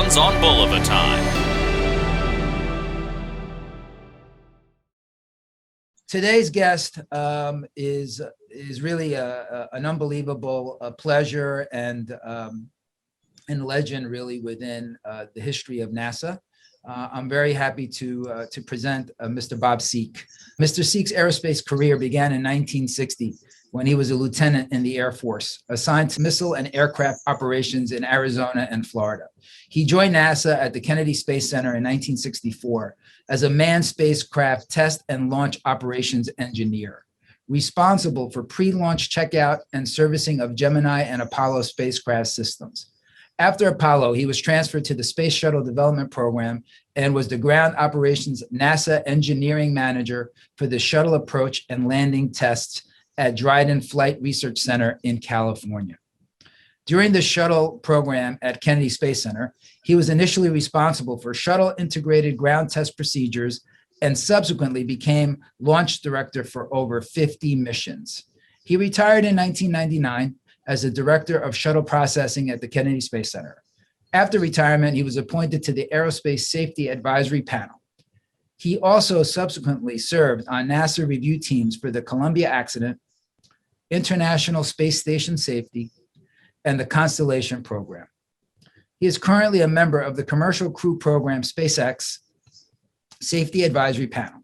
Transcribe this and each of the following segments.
Sounds on Bulova time. Today's guest is really an unbelievable pleasure and legend, really, within the history of NASA. I'm very happy to present Mr. Bob Sieck. Mr. Sieck's aerospace career began in 1960 when he was a lieutenant in the Air Force, assigned to missile and aircraft operations in Arizona and Florida. He joined NASA at the Kennedy Space Center in 1964 as a manned spacecraft test and launch operations engineer, responsible for pre-launch checkout and servicing of Gemini and Apollo spacecraft systems. After Apollo, he was transferred to the Space Shuttle Development Program and was the ground operations NASA engineering manager for the shuttle approach and landing tests at Dryden Flight Research Center in California. During the shuttle program at Kennedy Space Center, he was initially responsible for shuttle integrated ground test procedures and subsequently became launch director for over 50 missions. He retired in 1999 as the director of shuttle processing at the Kennedy Space Center. After retirement, he was appointed to the Aerospace Safety Advisory Panel. He also subsequently served on NASA review teams for the Columbia accident, International Space Station Safety, and the Constellation Program. He is currently a member of the Commercial Crew Program SpaceX Safety Advisory Panel.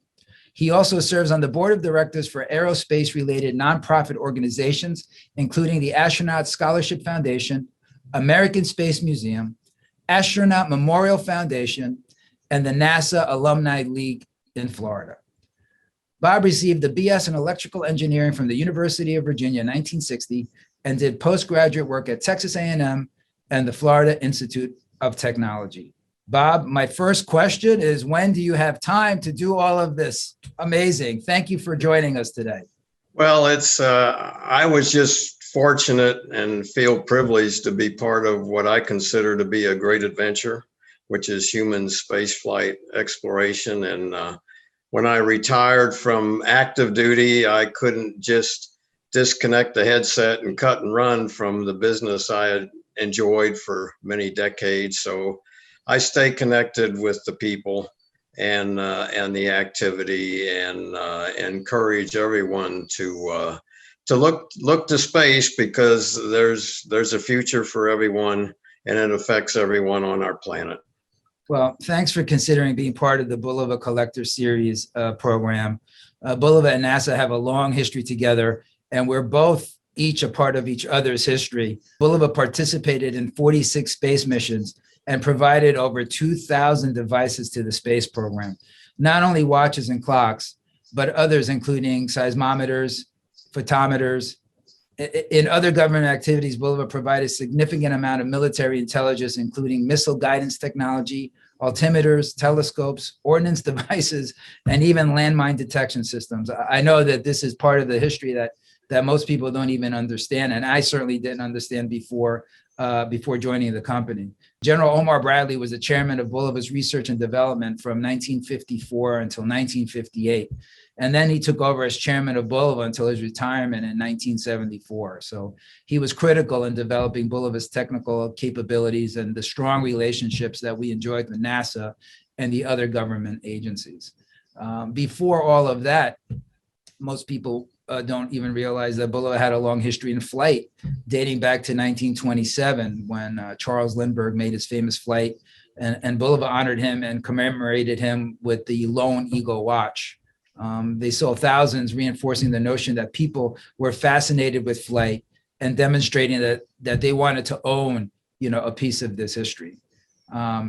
He also serves on the board of directors for aerospace-related nonprofit organizations, including the Astronaut Scholarship Foundation, American Space Museum, Astronaut Memorial Foundation, and the NASA Alumni League in Florida. Bob received a BS in electrical engineering from the University of Virginia in 1960 and did postgraduate work at Texas A&M and the Florida Institute of Technology. Bob, my first question is, when do you have time to do all of this? Amazing. Thank you for joining us today. Well, I was just fortunate and feel privileged to be part of what I consider to be a great adventure, which is human spaceflight exploration. And when I retired from active duty, I couldn't just disconnect the headset and cut and run from the business I had enjoyed for many decades. So I stay connected with the people and the activity, and encourage everyone to look to space, because there's a future for everyone, and it affects everyone on our planet. Well, thanks for considering being part of the Bulova Collector Series program. Bulova and NASA have a long history together, and we're both each a part of each other's history. Bulova participated in 46 space missions and provided over 2,000 devices to the space program, not only watches and clocks, but others including seismometers, photometers. In other government activities, Bulova provided a significant amount of military intelligence, including missile guidance technology, altimeters, telescopes, ordnance devices, and even landmine detection systems. I know that this is part of the history that most people don't even understand, and I certainly didn't understand before joining the company. General Omar Bradley was the chairman of Bulova's research and development from 1954 until 1958. And then he took over as chairman of Bulova until his retirement in 1974. So he was critical in developing Bulova's technical capabilities and the strong relationships that we enjoyed with NASA and the other government agencies. Before all of that, most people don't even realize that Bulova had a long history in flight, dating back to 1927, when Charles Lindbergh made his famous flight, and Bulova honored him and commemorated him with the Lone Eagle watch. They sold thousands, reinforcing the notion that people were fascinated with flight and demonstrating that they wanted to own, a piece of this history.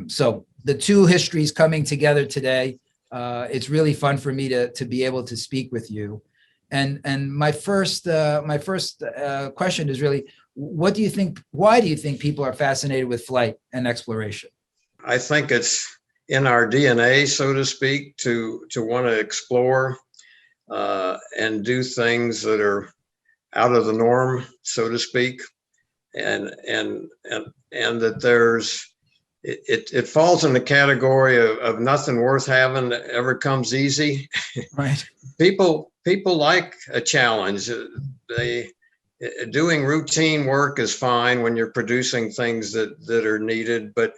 So the two histories coming together today, it's really fun for me to be able to speak with you. And my first question is really, why do you think people are fascinated with flight and exploration? I think it's in our DNA, so to speak, to want to explore and do things that are out of the norm, so to speak, and that it falls in the category of nothing worth having ever comes easy. Right. People like a challenge. Doing routine work is fine when you're producing things that are needed, but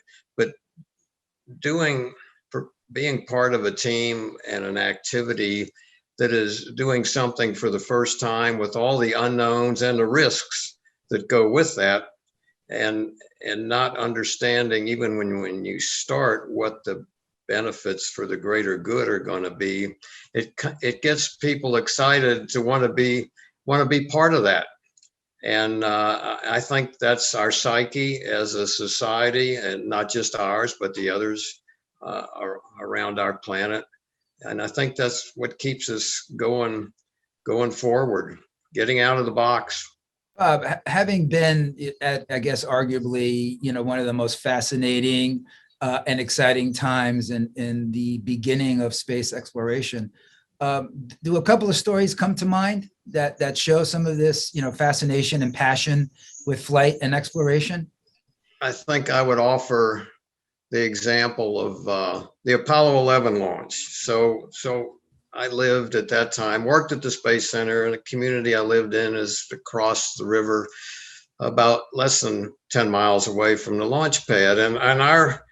doing, for being part of a team and an activity that is doing something for the first time with all the unknowns and the risks that go with that, and not understanding even when you start what the benefits for the greater good are going to be, it gets people excited to want to be part of that. And I think that's our psyche as a society, and not just ours, but the others around our planet. And I think that's what keeps us going forward, getting out of the box. Having been at, I guess, arguably, one of the most fascinating and exciting times in the beginning of space exploration, do a couple of stories come to mind that show some of this, fascination and passion with flight and exploration? I think I would offer the example of the Apollo 11 launch. So I lived at that time, worked at the Space Center, and the community I lived in is across the river, about less than 10 miles away from the launch pad. And our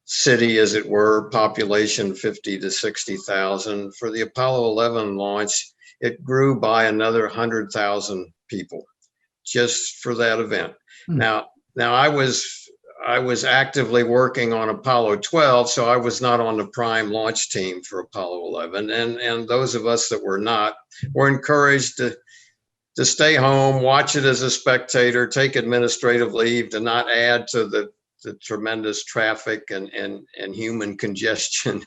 city, as it were, population 50 to 60,000. For the Apollo 11 launch, it grew by another 100,000 people just for that event. Now I was actively working on Apollo 12, so I was not on the prime launch team for Apollo 11. And those of us that were not were encouraged to stay home, watch it as a spectator, take administrative leave, to not add to the tremendous traffic and human congestion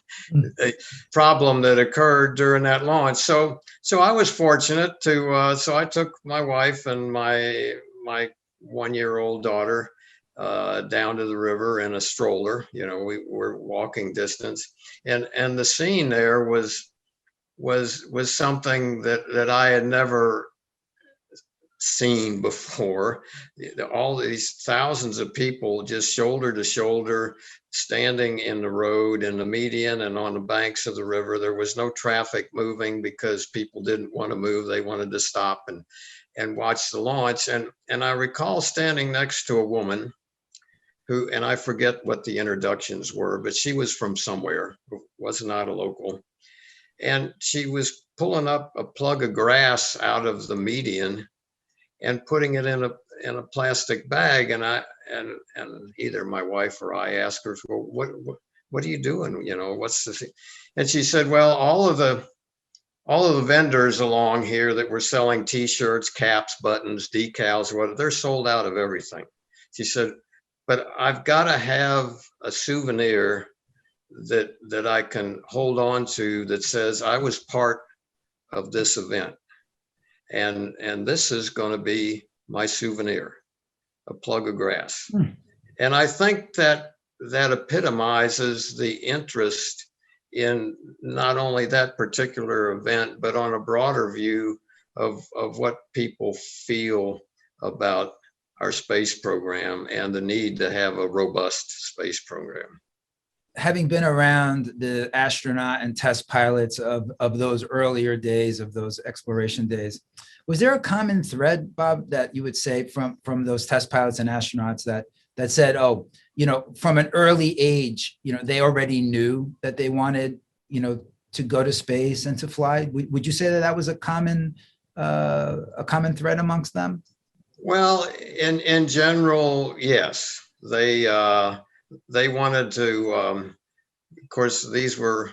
problem that occurred during that launch. So I was fortunate to, so I took my wife and my 1-year-old daughter down to the river in a stroller. We were walking distance, and the scene there was something that I had never seen before. All these thousands of people just shoulder to shoulder, standing in the road, in the median and on the banks of the river. There was no traffic moving because people didn't want to move. They wanted to stop and watch the launch. And I recall standing next to a woman who, and I forget what the introductions were, but she was from somewhere, was not a local. And she was pulling up a plug of grass out of the median and putting it in a plastic bag. And either my wife or I asked her, well, what are you doing? What's this? And she said, well, all of the vendors along here that were selling T-shirts, caps, buttons, decals, whatever, they're sold out of everything. She said, but I've got to have a souvenir that I can hold on to that says I was part of this event. And this is going to be my souvenir, a plug of grass. And I think that epitomizes the interest in not only that particular event, but on a broader view of what people feel about our space program and the need to have a robust space program. Having been around the astronaut and test pilots of those earlier days, of those exploration days, was there a common thread, Bob, that you would say from those test pilots and astronauts that said, oh, from an early age, they already knew that they wanted, to go to space and to fly? Would you say that was a common thread amongst them? Well, in general, yes. They wanted to, of course, these were,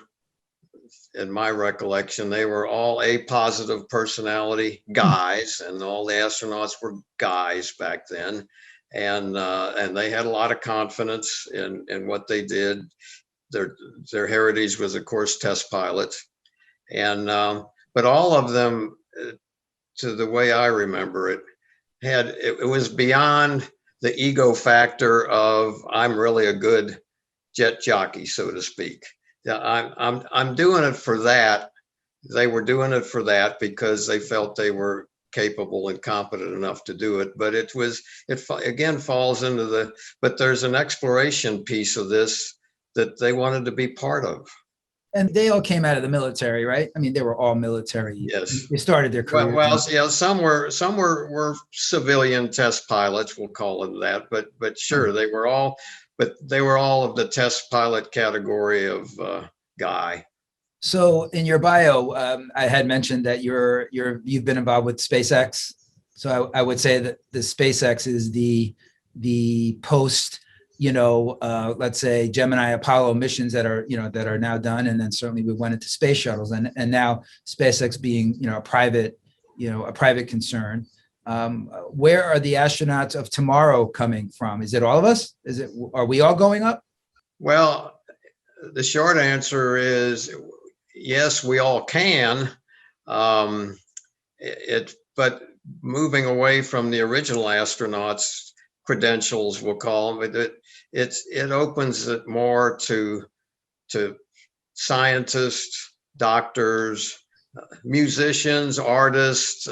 in my recollection, they were all A-positive personality guys, and all the astronauts were guys back then. And they had a lot of confidence in what they did. Their heritage was, of course, test pilots. And but all of them, to the way I remember it, it was beyond the ego factor of I'm really a good jet jockey, so to speak. I'm doing it for that. They were doing it for that because they felt they were capable and competent enough to do it. But it again falls into but there's an exploration piece of this that they wanted to be part of. And they all came out of the military, right? I mean, they were all military. Yes. They started their career. Well, yeah, some were civilian test pilots, we'll call them that. But sure, they were all but they were all of the test pilot category of guy. So in your bio, I had mentioned that you've been involved with SpaceX. So I would say that the SpaceX is the post, let's say Gemini Apollo missions that are now done, and then certainly we went into space shuttles, and now SpaceX being a private concern. Where are the astronauts of tomorrow coming from? Is it all of us? Are we all going up? Well, the short answer is yes, we all can. But moving away from the original astronauts' credentials, we'll call them, it opens it more to scientists, doctors, musicians, artists,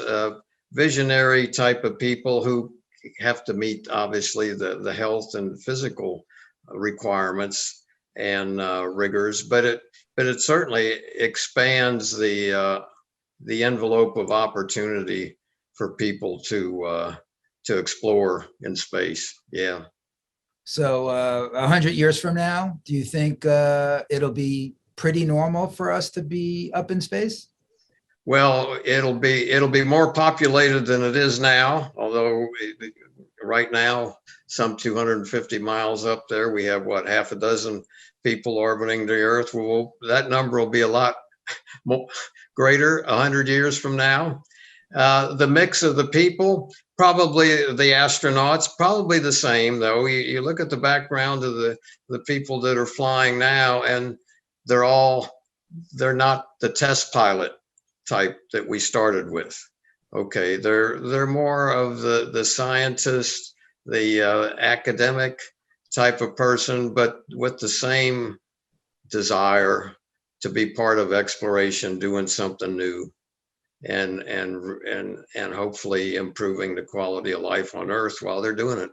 visionary type of people who have to meet obviously the health and physical requirements and rigors, but it certainly expands the envelope of opportunity for people to explore in space. Yeah. So 100 years from now, do you think it'll be pretty normal for us to be up in space? Well, it'll be more populated than it is now, although right now, some 250 miles up there, we have half a dozen people orbiting the Earth. Well, that number will be a lot more, greater 100 years from now. The mix of the people, probably the astronauts, probably the same, though. You look at the background of the people that are flying now, and they're not the test pilot type that we started with. Okay, they're more of the scientist, the academic type of person, but with the same desire to be part of exploration, doing something new, and hopefully improving the quality of life on Earth while they're doing it.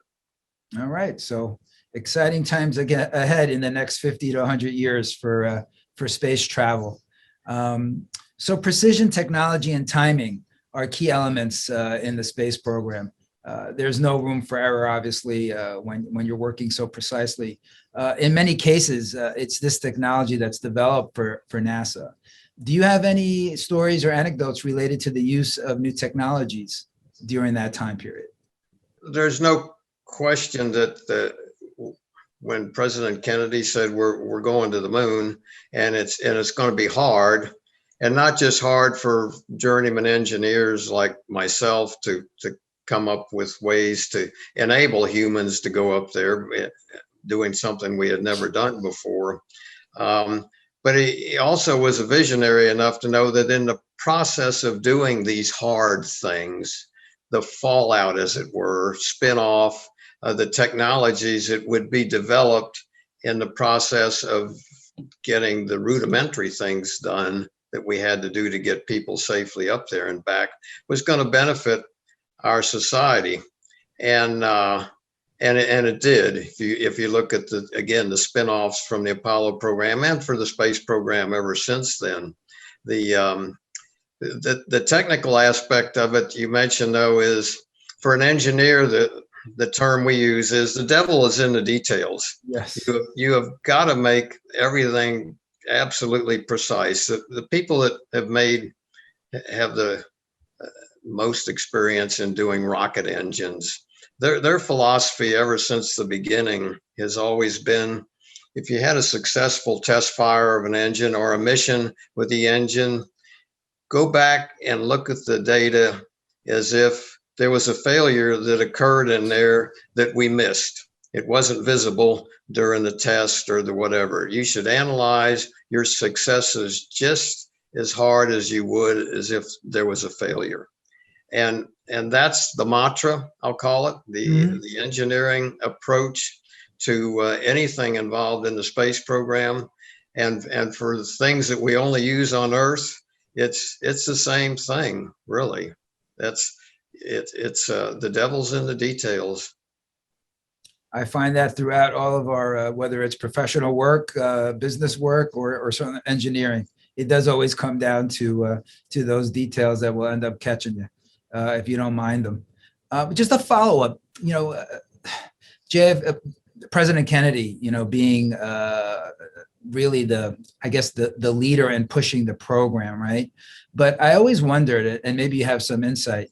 All right, so exciting times again ahead in the next 50 to 100 years for space travel. So precision technology and timing are key elements in the space program. There's no room for error, obviously, when you're working so precisely. In many cases, it's this technology that's developed for NASA. Do you have any stories or anecdotes related to the use of new technologies during that time period? There's no question that when President Kennedy said we're going to the moon, and it's going to be hard, and not just hard for journeyman engineers like myself to come up with ways to enable humans to go up there doing something we had never done before. But he also was a visionary enough to know that in the process of doing these hard things, the fallout, as it were, spin-off, the technologies that would be developed in the process of getting the rudimentary things done that we had to do to get people safely up there and back was going to benefit our society, and it did. If you look at the spin-offs from the Apollo program and for the space program ever since then, the technical aspect of it you mentioned, though, is for an engineer, the term we use is the devil is in the details. Yes. You have got to make everything absolutely precise. The people that have the most experience in doing rocket engines, their philosophy ever since the beginning has always been, if you had a successful test fire of an engine or a mission with the engine, go back and look at the data as if there was a failure that occurred in there that we missed. It wasn't visible during the test or the whatever. You should analyze your successes just as hard as you would as if there was a failure. And that's the mantra, I'll call it, the engineering approach to anything involved in the space program. And for the things that we only use on Earth, it's the same thing, really. It's the devil's in the details. I find that throughout all of our, whether it's professional work, business work, or certainly engineering, it does always come down to those details that will end up catching you, if you don't mind them. Just a follow-up, Jay, President Kennedy, being really I guess the leader in pushing the program, right? But I always wondered, and maybe you have some insight,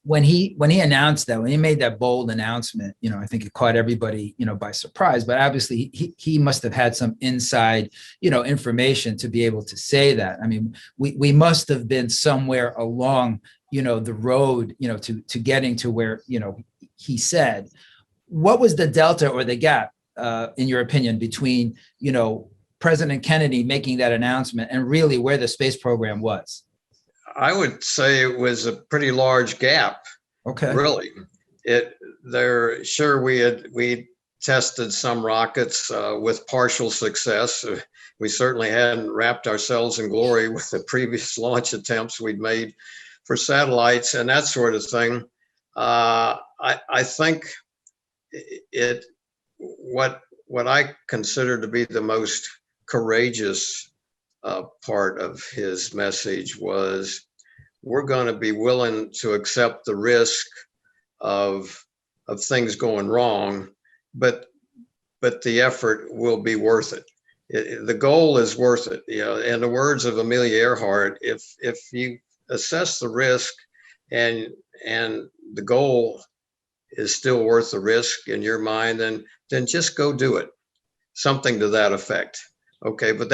when he announced that, when he made that bold announcement, I think it caught everybody, by surprise. But obviously, he must have had some inside, information to be able to say that. I mean, we must have been somewhere along, the road, to getting to where, he said. What was the delta or the gap, in your opinion, between, President Kennedy making that announcement and really where the space program was? I would say it was a pretty large gap. Okay. Really. We tested some rockets with partial success. We certainly hadn't wrapped ourselves in glory with the previous launch attempts we'd made for satellites and that sort of thing. I think what I consider to be the most courageous part of his message was, we're going to be willing to accept the risk of things going wrong, but the effort will be worth it. The goal is worth it. In the words of Amelia Earhart, if you assess the risk and the goal is still worth the risk in your mind, then just go do it. Something to that effect. Okay, but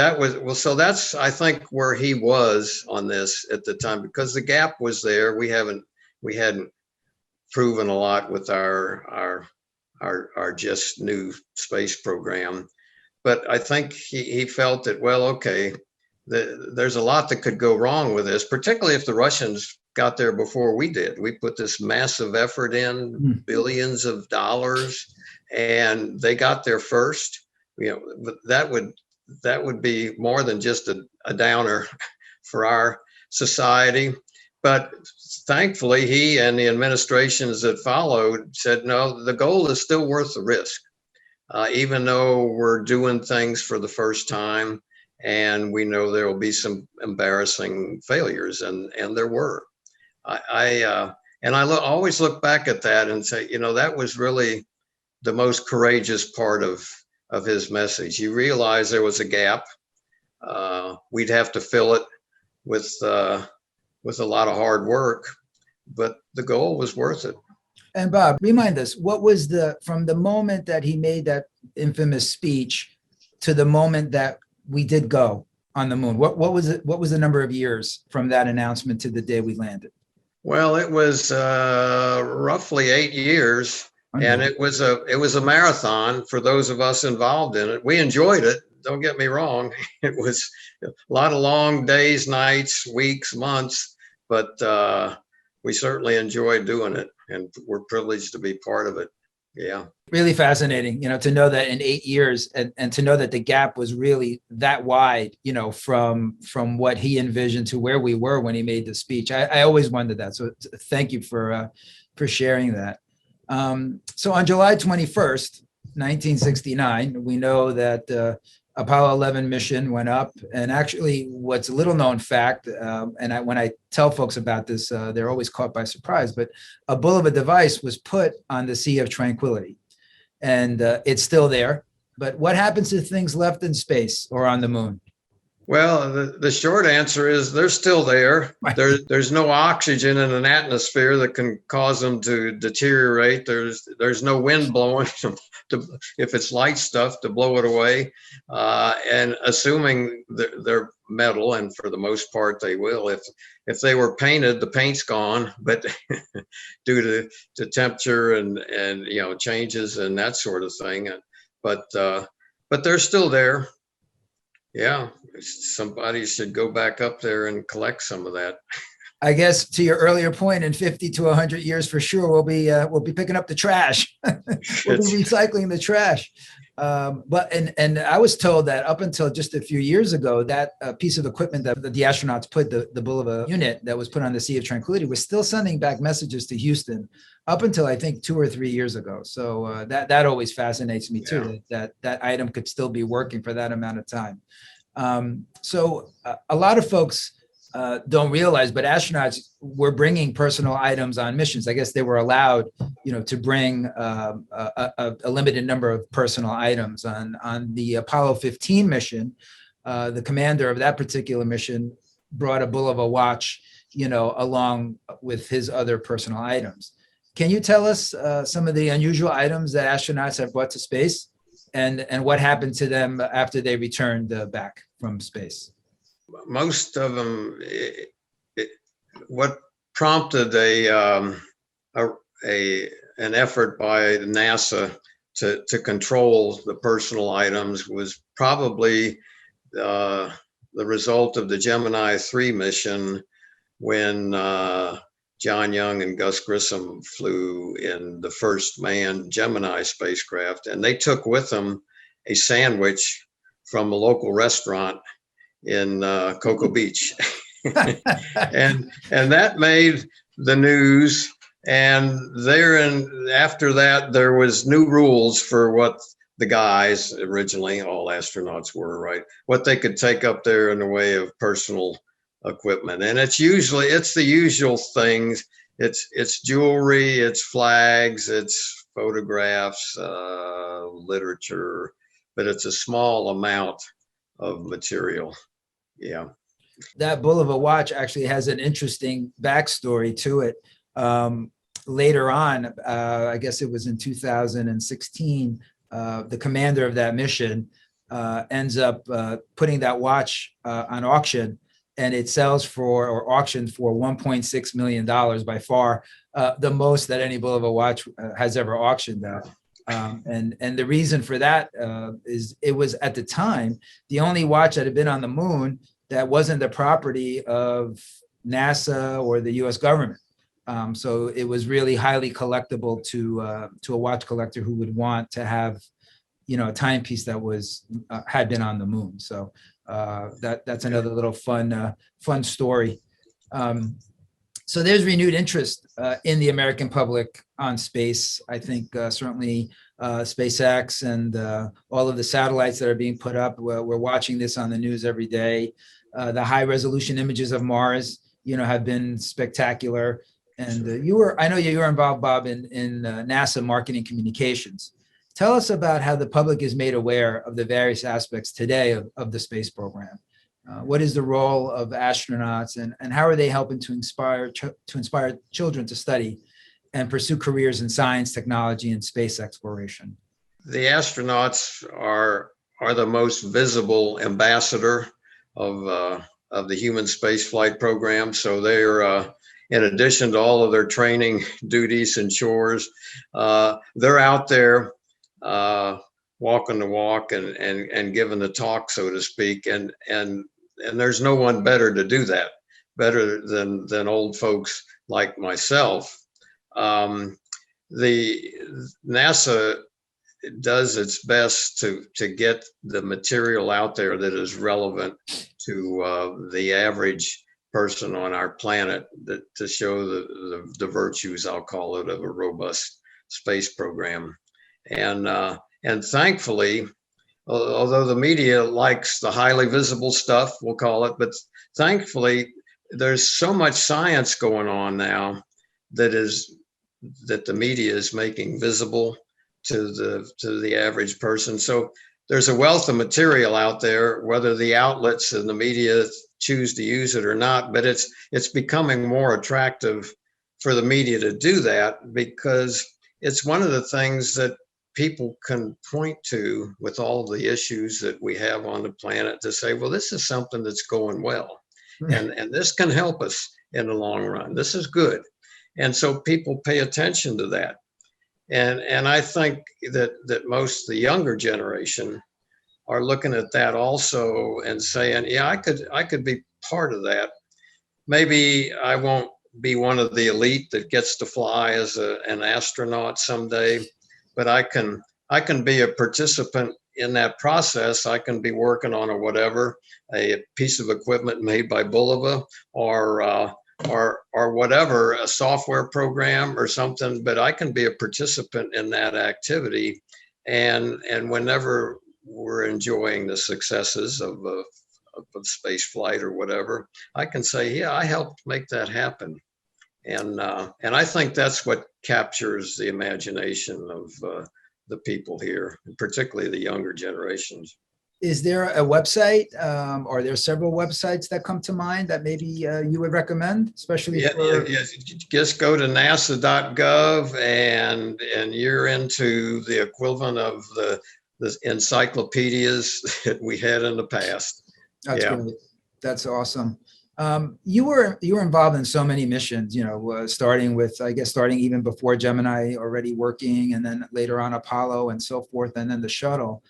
so that's, I think, where he was on this at the time, because the gap was there. We hadn't proven a lot with our just new space program, but I think he felt that, well, okay, there's a lot that could go wrong with this, particularly if the Russians got there before we did. We put this massive effort in, billions of dollars, and they got there first. But that would be more than just a downer for our society. But thankfully, he and the administrations that followed said, no, the goal is still worth the risk, even though we're doing things for the first time, and we know there will be some embarrassing failures, and there were. I always look back at that and say, that was really the most courageous part of his message. He realized there was a gap. We'd have to fill it with a lot of hard work, but the goal was worth it. And Bob, remind us, what was from the moment that he made that infamous speech to the moment that we did go on the moon? What was it? What was the number of years from that announcement to the day we landed? Well, it was roughly 8 years. And it was a marathon for those of us involved in it. We enjoyed it. Don't get me wrong. It was a lot of long days, nights, weeks, months, but we certainly enjoyed doing it, and we're privileged to be part of it. Yeah. Really fascinating, to know that in 8 years and to know that the gap was really that wide, from what he envisioned to where we were when he made the speech. I always wondered that. So thank you for sharing that. So on July 21st, 1969, we know that Apollo 11 mission went up. And actually, what's a little known fact, when I tell folks about this, they're always caught by surprise, but a Bulova device was put on the Sea of Tranquility. And it's still there. But what happens to things left in space or on the moon? Well, the short answer is they're still there. Right. There's no oxygen in an atmosphere that can cause them to deteriorate. There's no wind blowing if it's light stuff to blow it away. And assuming they're metal, and for the most part they will. If they were painted, the paint's gone, but due to temperature and changes and that sort of thing. But they're still there. Yeah, somebody should go back up there and collect some of that. I guess to your earlier point, in 50 to 100 years, for sure, we'll be picking up the trash. We'll be recycling the trash. But I was told that up until just a few years ago, that piece of equipment that the astronauts put, the Bulova unit that was put on the Sea of Tranquility, was still sending back messages to Houston up until I think 2 or 3 years ago. So that always fascinates me too, that item could still be working for that amount of time. So a lot of folks don't realize, but astronauts were bringing personal items on missions. I guess they were allowed, to bring a limited number of personal items on the Apollo 15 mission. The commander of that particular mission brought a Bulova watch, along with his other personal items. Can you tell us some of the unusual items that astronauts have brought to space, and what happened to them after they returned back from space? Most of them, what prompted an effort by NASA to control the personal items was probably the result of the Gemini 3 mission, when John Young and Gus Grissom flew in the first Man Gemini spacecraft, and they took with them a sandwich from a local restaurant in Cocoa Beach. and that made the news. And after that, there was new rules for what the guys, originally all astronauts were, right, what they could take up there in the way of personal equipment. And it's the usual things. It's jewelry, it's flags, it's photographs, literature, but it's a small amount of material. Yeah. That Bulova watch actually has an interesting backstory to it. Later on, I guess it was in 2016, the commander of that mission ends up putting that watch on auction, and it sells or auctioned for $1.6 million, by far the most that any Bulova watch has ever auctioned out. And the reason for that is it was, at the time, the only watch that had been on the moon that wasn't the property of NASA or the U.S. government. So it was really highly collectible to a watch collector who would want to have, a timepiece that had been on the moon. So that's another little fun story. So there's renewed interest in the American public on space. I think certainly SpaceX and all of the satellites that are being put up, we're watching this on the news every day. The high resolution images of Mars, have been spectacular. And I know you were involved, Bob, in NASA marketing communications. Tell us about how the public is made aware of the various aspects today of the space program. What is the role of astronauts, and how are they helping to inspire children to study and pursue careers in science, technology, and space exploration? The astronauts are the most visible ambassador of the human spaceflight program. So they're in addition to all of their training duties and chores, they're out there walking the walk and giving the talk, so to speak. And there's no one better to do that, better than old folks like myself. The NASA does its best to get the material out there that is relevant to the average person on our planet, to show the virtues, I'll call it, of a robust space program. And thankfully, although the media likes the highly visible stuff, we'll call it, but thankfully there's so much science going on now that the media is making visible to the average person. So there's a wealth of material out there, whether the outlets and the media choose to use it or not, but it's becoming more attractive for the media to do that, because it's one of the things that people can point to with all the issues that we have on the planet, to say, well, this is something that's going well, and this can help us in the long run. This is good. And so people pay attention to that. And I think that most of the younger generation are looking at that also and saying, yeah, I could be part of that. Maybe I won't be one of the elite that gets to fly as an astronaut someday, but I can be a participant in that process. I can be working on a piece of equipment made by Bulova, or whatever, a software program or something, but I can be a participant in that activity. And whenever we're enjoying the successes of space flight or whatever, I can say, yeah, I helped make that happen. And I think that's what captures the imagination of the people here, particularly the younger generations. Is there a website, or are there several websites that come to mind that maybe you would recommend, especially for? Yeah, just go to nasa.gov and you're into the equivalent of the encyclopedias that we had in the past. That's Yeah. great. That's awesome. You were involved in so many missions, starting with, I guess, starting even before Gemini, already working, and then later on Apollo and so forth, and then the shuttle.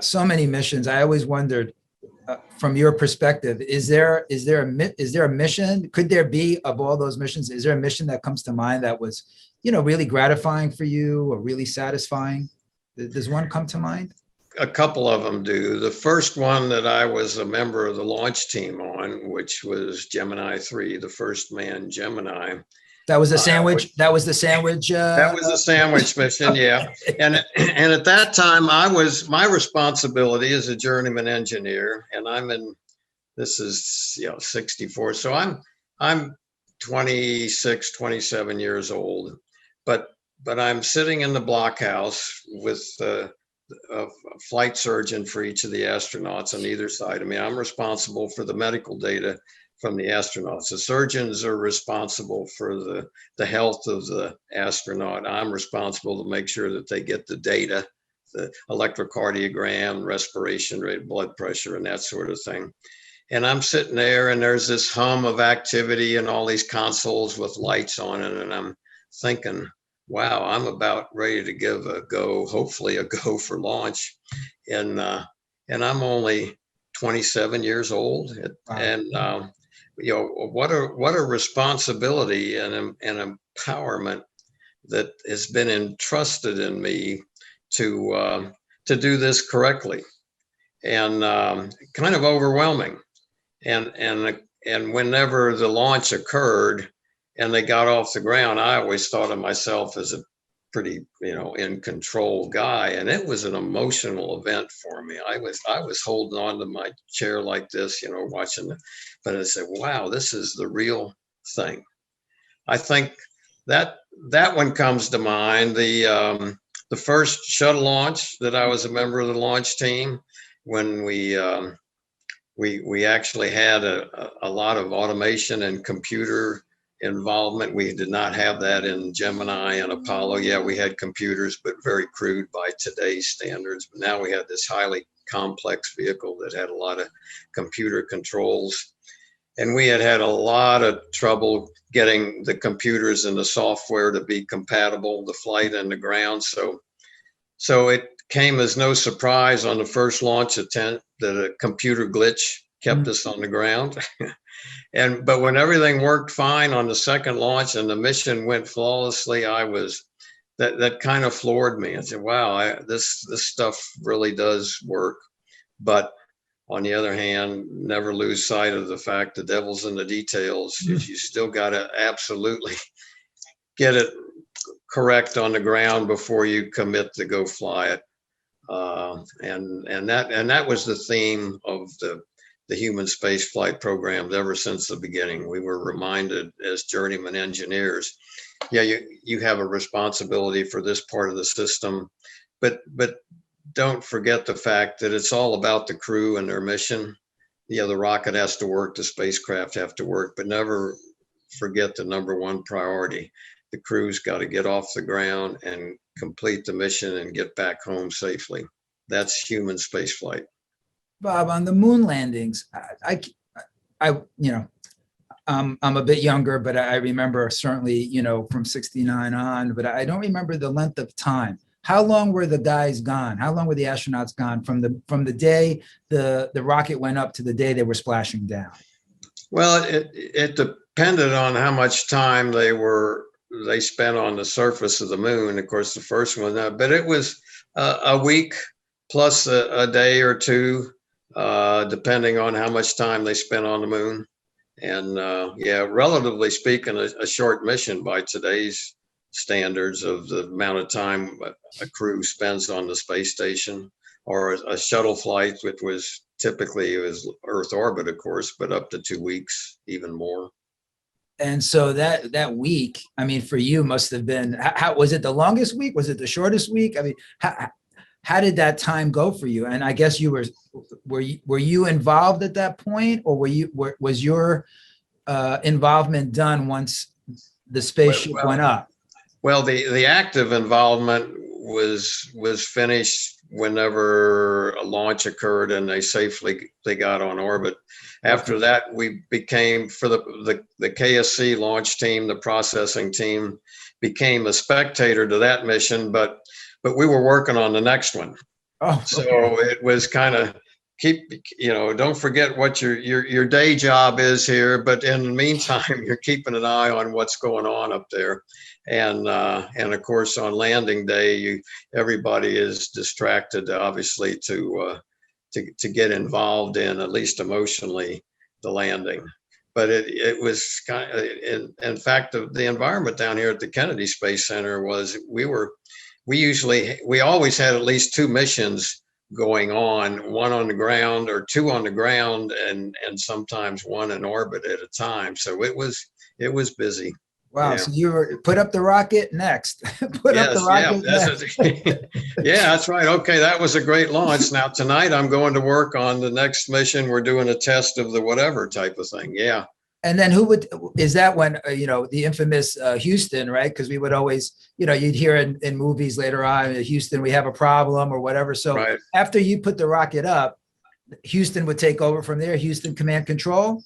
So many missions. I always wondered, from your perspective, is there a mission? Could there be, of all those missions, is there a mission that comes to mind that was, really gratifying for you or really satisfying? Does one come to mind? A couple of them do. The first one that I was a member of the launch team on, which was Gemini 3, the first Man Gemini. That was a sandwich. That was the sandwich. That was a sandwich mission, yeah. And at that time, my responsibility as a journeyman engineer, and this is 64, so I'm 26, 27 years old, but I'm sitting in the blockhouse with a flight surgeon for each of the astronauts on either side of me. I'm responsible for the medical data from the astronauts. The surgeons are responsible for the health of the astronaut. I'm responsible to make sure that they get the data, the electrocardiogram, respiration rate, blood pressure, and that sort of thing. And I'm sitting there and there's this hum of activity and all these consoles with lights on it. And I'm thinking, wow, I'm about ready to give a go, hopefully a go for launch. And I'm only 27 years old. Wow. And, what a responsibility and empowerment that has been entrusted in me to do this correctly, and kind of overwhelming. And whenever the launch occurred and they got off the ground, I always thought of myself as a pretty, in control guy. And it was an emotional event for me. I was holding on to my chair like this, watching but I said, wow, this is the real thing. I think that one comes to mind. The first shuttle launch that I was a member of the launch team, when we actually had a lot of automation and computer involvement. We did not have that in Gemini and Apollo. Yeah, we had computers, but very crude by today's standards. But now we had this highly complex vehicle that had a lot of computer controls. And we had a lot of trouble getting the computers and the software to be compatible, the flight and the ground. So it came as no surprise on the first launch attempt that a computer glitch kept us on the ground. But when everything worked fine on the second launch and the mission went flawlessly, that kind of floored me. I said, wow, this stuff really does work. But on the other hand, never lose sight of the fact the devil's in the details. You still got to absolutely get it correct on the ground before you commit to go fly it. And that was the theme of the human space flight programs ever since the beginning. We were reminded as journeyman engineers, yeah, you have a responsibility for this part of the system, but don't forget the fact that it's all about the crew and their mission. Yeah, the rocket has to work, the spacecraft have to work, but never forget the number one priority. The crew's got to get off the ground and complete the mission and get back home safely. That's human space flight. Bob, on the moon landings, I'm a bit younger, but I remember certainly, from 69 on, but I don't remember the length of time. How long were the guys gone? How long were the astronauts gone from the day the rocket went up to the day they were splashing down? Well, it depended on how much time they spent on the surface of the moon. Of course, the first one, but it was a week plus a day or two, depending on how much time they spent on the moon. And yeah, relatively speaking, a short mission by today's standards of the amount of time a crew spends on the space station, or a shuttle flight, which was typically it was Earth orbit, of course, but up to 2 weeks, even more. And so that week, I mean, for you must have been, how was it the longest week? Was it the shortest week? I mean, how did that time go for you? And I guess were you involved at that point, or was your involvement done once the spaceship went up? Well, the active involvement was finished whenever a launch occurred and they got on orbit. After that, we became, for the KSC launch team, the processing team, became a spectator to that mission, but we were working on the next one. So it was kind of don't forget what your day job is here, but in the meantime, you're keeping an eye on what's going on up there. And of course, on landing day, everybody is distracted, obviously, to get involved in, at least emotionally, the landing. But it was kind of, in fact, the environment down here at the Kennedy Space Center was, we always had at least 2 missions going on, one on the ground or 2 on the ground, and sometimes 1 in orbit at a time. So it was busy. Wow. Yeah. So you were put up the rocket next. Yeah, that's right. Okay, that was a great launch. Now tonight I'm going to work on the next mission. We're doing a test of the whatever type of thing. Yeah. And then is that when, the infamous Houston, right? Because we would always, you'd hear in movies later on, Houston, we have a problem or whatever. So After you put the rocket up, Houston would take over from there, Houston Command Control?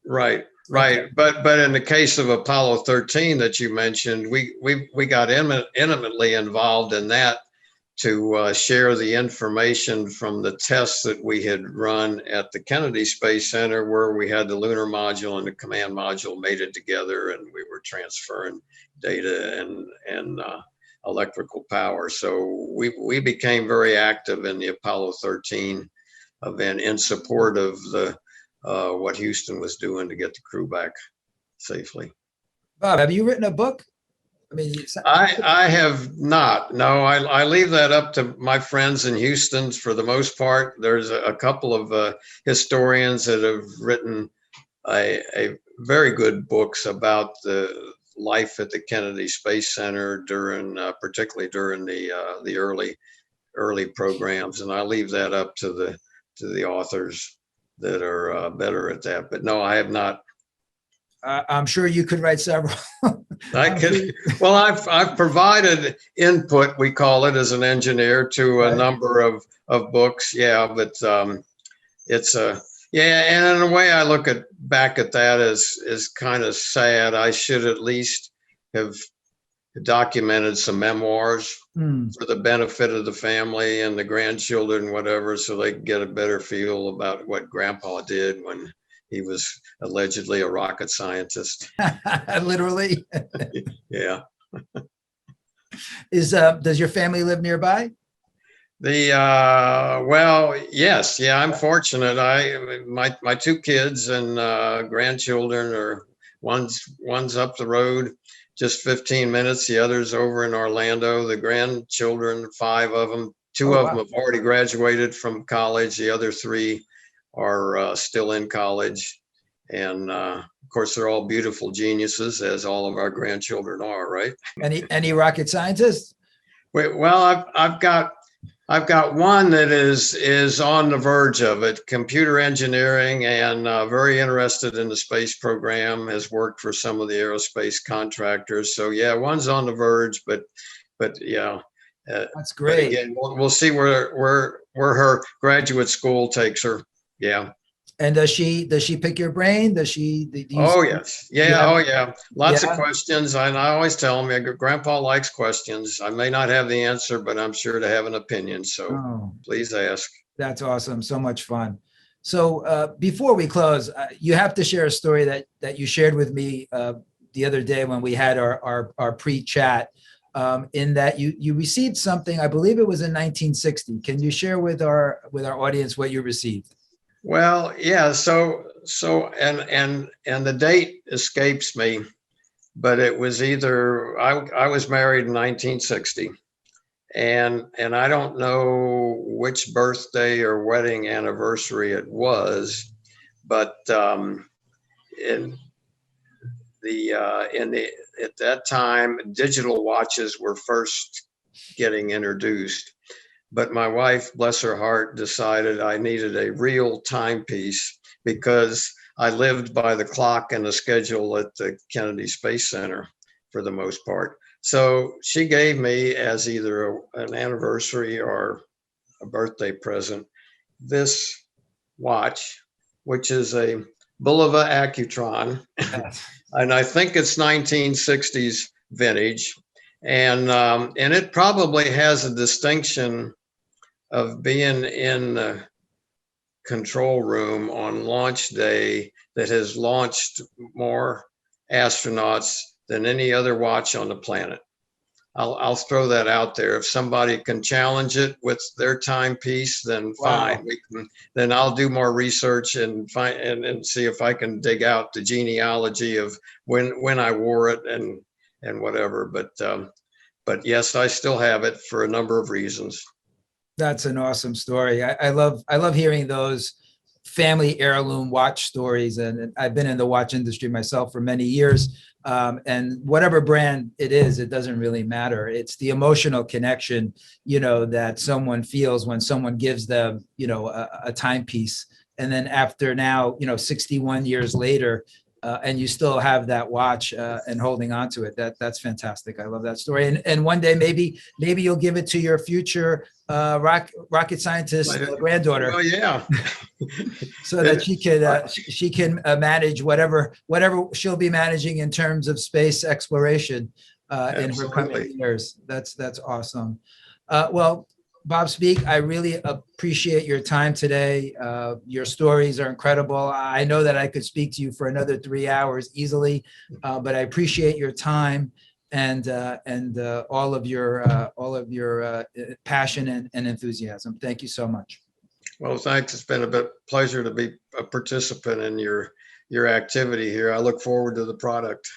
Right. But in the case of Apollo 13 that you mentioned, we got intimately involved in that to share the information from the tests that we had run at the Kennedy Space Center, where we had the lunar module and the command module mated together, and we were transferring data and electrical power. So we became very active in the Apollo 13 event in support of what Houston was doing to get the crew back safely. Bob, have you written a book? I mean, I have not. No, I leave that up to my friends in Houston for the most part. There's a couple of historians that have written a very good books about the life at the Kennedy Space Center particularly during the early programs, and I leave that up to the authors that are better at that. But no, I have not. I'm sure you could write several. I could. Well, I've provided input, we call it, as an engineer, to a number of books. Yeah, but it's and in a way, I look back at that as kind of sad. I should at least have documented some memoirs for the benefit of the family and the grandchildren, whatever, so they can get a better feel about what Grandpa did when he was allegedly a rocket scientist. Literally. Yeah. Does your family live nearby? Well, yes. Yeah, I'm fortunate. My 2 kids and grandchildren are one's up the road, just 15 minutes. The other's over in Orlando. The grandchildren, 5 of them, 2 of them have already graduated from college. The other 3 are still in college. And of course, they're all beautiful geniuses, as all of our grandchildren are, right? Any rocket scientists? Well, I've got one that is on the verge of it, computer engineering, and very interested in the space program, has worked for some of the aerospace contractors. So yeah, one's on the verge, but yeah. That's great. Again, we'll see where her graduate school takes her. Yeah. And does she pick your brain? Yes. Yeah. Oh, yeah. Lots of questions. And I always tell them, Grandpa likes questions. I may not have the answer, but I'm sure to have an opinion. So please ask. That's awesome. So much fun. So before we close, you have to share a story that you shared with me the other day when we had our pre-chat, in that you received something, I believe it was in 1960. Can you share with our audience what you received? Well, yeah. So and the date escapes me, but it was either I was married in 1960, And I don't know which birthday or wedding anniversary it was, but in the at that time, digital watches were first getting introduced. But my wife, bless her heart, decided I needed a real timepiece because I lived by the clock and the schedule at the Kennedy Space Center for the most part. So she gave me, as either an anniversary or a birthday present, this watch, which is a Bulova Accutron, Yes. and I think it's 1960s vintage, and it probably has a distinction of being in the control room on launch day that has launched more astronauts than any other watch on the planet. I'll throw that out there. If somebody can challenge it with their timepiece, then fine. Wow. Then I'll do more research and find and see if I can dig out the genealogy of when I wore it and whatever. But yes, I still have it for a number of reasons. That's an awesome story. I love hearing those family heirloom watch stories, and I've been in the watch industry myself for many years. And whatever brand it is, it doesn't really matter. It's the emotional connection, that someone feels when someone gives them, a timepiece. And then after now, 61 years later, and you still have that watch and holding on to it. That's fantastic. I love that story. And one day maybe you'll give it to your future rocket scientist granddaughter. Oh yeah. So that she can manage whatever she'll be managing in terms of space exploration in her coming years. That's awesome. Well, Bob Sieck, I really appreciate your time today. Your stories are incredible. I know that I could speak to you for another 3 hours easily, but I appreciate your time and all of your passion and enthusiasm. Thank you so much. Well, thanks. It's been a pleasure to be a participant in your activity here. I look forward to the product.